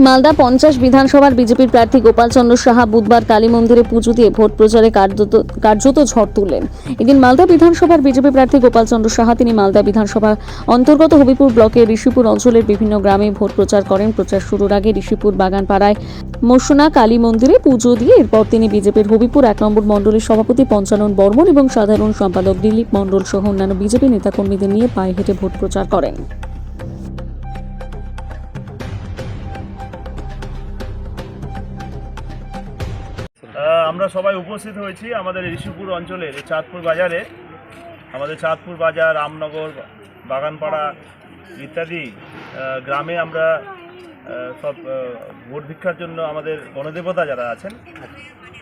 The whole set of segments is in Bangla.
মালদা 50 বিধানসভার বিজেপির প্রার্থী গোপাল চন্দ্র সাহা বুধবার কালী মন্দিরে পুজো দিয়ে ভোট প্রচারে কার্যত ঝড় তুললেন। এদিন মালদা বিধানসভার বিজেপি প্রার্থী গোপাল চন্দ্র সাহা তিনি মালদা বিধানসভা অন্তর্গত হবিপুর ব্লকের ঋষিপুর অঞ্চলের বিভিন্ন গ্রামে ভোট প্রচার করেন। প্রচার শুরুর আগে ঋষিপুর বাগানপাড়ায় মোসনা কালী মন্দিরে পুজো দিয়ে এরপর তিনি বিজেপির হবিপুর 1 নম্বর মণ্ডলের সভাপতি পঞ্চানন বর্মন এবং সাধারণ সম্পাদক দিলীপ মণ্ডল সহ অন্যান্য বিজেপি নেতাকর্মীদের নিয়ে পায়ে হেঁটে ভোট প্রচার করেন। আমরা সবাই উপস্থিত হয়েছি আমাদের ঋষিপুর অঞ্চলের চাঁদপুর বাজারে। আমাদের চাঁদপুর বাজার, রামনগর, বাগানপাড়া ইত্যাদি গ্রামে আমরা সব ভোট ভিক্ষার জন্য আমাদের গণদেবতা যারা আছেন,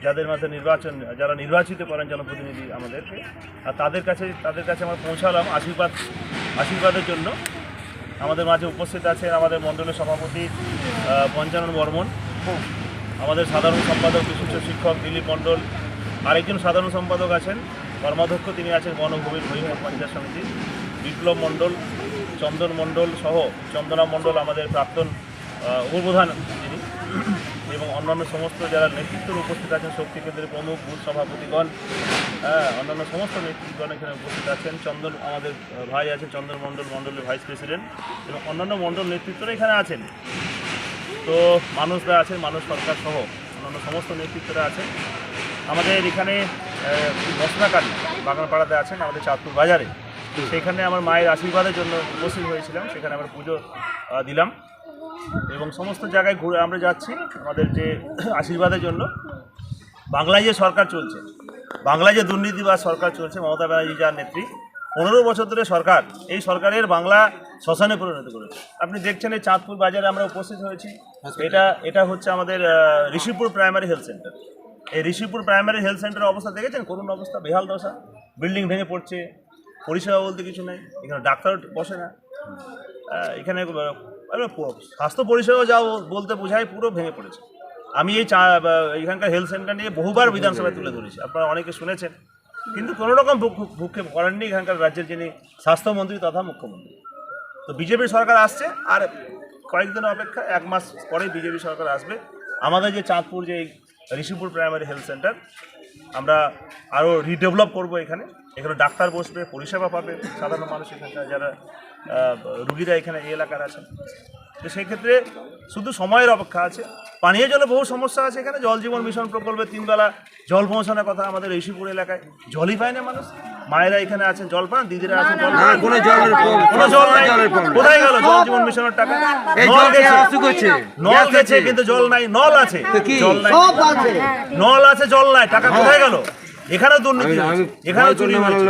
যাদের মধ্যে যারা নির্বাচিত করেন জনপ্রতিনিধি আমাদেরকে, আর তাদের কাছে আমরা পৌঁছালাম আশীর্বাদের জন্য। আমাদের মাঝে উপস্থিত আছেন আমাদের মণ্ডলের সভাপতি পঞ্চানন বর্মন, আমাদের সাধারণ সম্পাদক বিশিষ্ট শিক্ষক দিলীপ মণ্ডল, আরেকজন সাধারণ সম্পাদক আছেন কর্মাধ্যক্ষ, তিনি আছেন বনভূমির হরিমোহন পঞ্চায়েত সমিতি, বিপ্লব মণ্ডল, চন্দন মণ্ডল সহ চন্দনা মণ্ডল আমাদের প্রাক্তন উপপ্রধান তিনি, এবং অন্যান্য সমস্ত যারা নেতৃত্বের উপস্থিত আছেন, শক্তি কেন্দ্রের প্রমুখ, বুথ সভাপতিগণ, অন্যান্য সমস্ত নেতৃত্বগণ এখানে উপস্থিত আছেন। চন্দন আমাদের ভাই আছে, চন্দন মণ্ডল মণ্ডলের ভাইস প্রেসিডেন্ট, এবং অন্যান্য মণ্ডল নেতৃত্বরা এখানে আছেন। তো মানুষরা আছেন, মানুষ সরকার সহ অন্যান্য সমস্ত নেতৃত্বরা আছেন। আমাদের এখানে মশলাকালী বাগানপাড়াতে আছেন আমাদের চাঁদপুর বাজারে, সেখানে আমার মায়ের আশীর্বাদের জন্য উপস্থিত হয়েছিলাম। সেখানে আমরা পুজো দিলাম এবং সমস্ত জায়গায় ঘুরে আমরা যাচ্ছি আমাদের যে আশীর্বাদের জন্য। বাংলায় যে সরকার চলছে, বাংলায় যে দুর্নীতিবাজ সরকার চলছে, মমতা ব্যানার্জি যার নেত্রী, 15 বছর ধরে সরকার, এই সরকারের বাংলা শ্মশানে পরিণত করেছে। আপনি দেখছেন এই চাঁদপুর বাজারে আমরা উপস্থিত হয়েছি। এটা হচ্ছে আমাদের ঋষিপুর প্রাইমারি হেলথ সেন্টার। এই ঋষিপুর প্রাইমারি হেলথ সেন্টারের অবস্থা দেখেছেন, করুণ অবস্থা, বেহাল দশা, বিল্ডিং ভেঙে পড়ছে, পরিষেবা বলতে কিছু নেই, এখানে ডাক্তার বসে না, এখানে স্বাস্থ্য পরিষেবা যা বলতে বোঝায় পুরো ভেঙে পড়েছে। আমি এখানকার হেলথ সেন্টার নিয়ে বহুবার বিধানসভায় তুলে ধরেছি, আপনারা অনেকে শুনেছেন, কিন্তু কোনো রকম ভূক্ষেপ করেননি এখানকার রাজ্যের যিনি স্বাস্থ্যমন্ত্রী তথা মুখ্যমন্ত্রী। তো বিজেপি সরকার আসছে, আর কয়েকদিন অপেক্ষা, 1 মাস পরেই বিজেপি সরকার আসবে। আমাদের যে চাঁদপুর যে ঋষিপুর প্রাইমারি হেলথ সেন্টার আমরা আরও রিডেভেলপ করবো। এখানে ডাক্তার বসবে, পরিষেবা পাবে সাধারণ মানুষ, এখানকার যারা রুগীরা এখানে এই এলাকার আছেন। তো সেই ক্ষেত্রে শুধু সময়ের অপেক্ষা আছে। পানীয় জলে বহু সমস্যা আছে এখানে। জল জীবন মিশন প্রকল্পে 3 বেলা জল পৌঁছানোর কথা, আমাদের ঋষিপুর এলাকায় জলই পায় না মানুষ। মায়েরা এখানে আছেন, জল পান, দিদিরা আছেন, জল পান, কোনো জল নাই। কোথায় গেল জল জীবন মিশনের টাকা? নল গেছে কিন্তু জল নাই। নল আছে, জল নাই। নল আছে, জল নাই, টাকা কোথায় গেল? এখানেও দুর্নীতি, এখানেও চুরি হচ্ছে।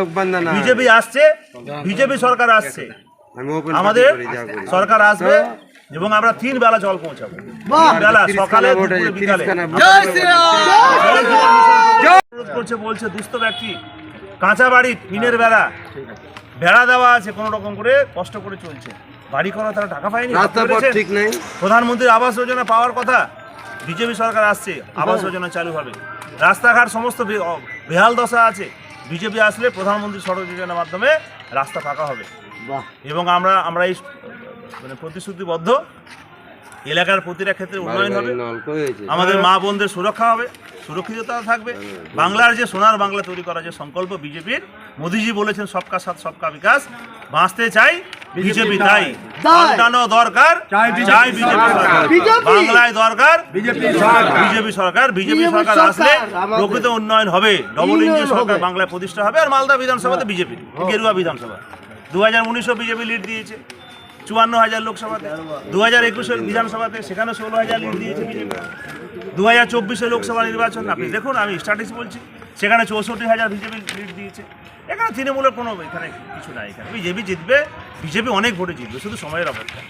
বিজেপি আসছে, বিজেপি সরকার আসছে, আমাদের সরকার আসবে এবং আমরা 3 বেলা জল পৌঁছাবো। 3 বেলা, সকালে, দুপুরে, বিকালে। করছে, বলছে দুস্থ ব্যক্তি, কাঁচা বাড়ি, টিনের বেড়া দেওয়া আছে, কোনো রকম করে কষ্ট করে চলছে, বাড়ি করা তারা টাকা পায়নি। প্রধানমন্ত্রীর আবাস যোজনা পাওয়ার কথা, বিজেপি সরকার আসছে, আবাস যোজনা চালু হবে। রাস্তাঘাট সমস্ত বেহাল দশা আছে, বিজেপি আসলে প্রধানমন্ত্রী সড়ক যোজনার মাধ্যমে রাস্তা ফাঁকা হবে। এবং আমরা এই প্রতিশ্রুতিবদ্ধ, এলাকার প্রতিটা ক্ষেত্রে উন্নয়ন হবে, আমাদের মা বোনদের সুরক্ষা হবে, সুরক্ষিততা থাকবে। বাংলার যে সোনার বাংলা তৈরি করার যে সংকল্প বিজেপির, মোদিজি বলেছেন সবকা সাথ সবকা বিকাশ, বাঁচতে চাই বিজেপি, তাই পাল্টানো দরকার, চাই বিজেপি সরকার, বাংলায় দরকার বিজেপি সরকার। বিজেপি সরকার আসলে প্রকৃত উন্নয়ন হবে, ডবল ইঞ্জিন সরকার বাংলায় প্রতিষ্ঠা হবে। আর মালদা বিধানসভাতে বিজেপি, গেরুয়া বিধানসভা 2019 বিজেপি লিড দিয়েছে 54,000 লোকসভাতে, 2021 বিধানসভাতে সেখানে 16,000 লিড দিয়েছে বিজেপি। 2024 লোকসভা নির্বাচন আপনি দেখুন, আমি স্ট্যাটিস্টিক্স বলছি, সেখানে 64,000 বিজেপি লিড দিয়েছে। এখানে তৃণমূলের কোনো এখানে কিছু নাই। এখানে বিজেপি জিতবে, বিজেপি অনেক ভোটে জিতবে, শুধু সময়ের অপেক্ষা।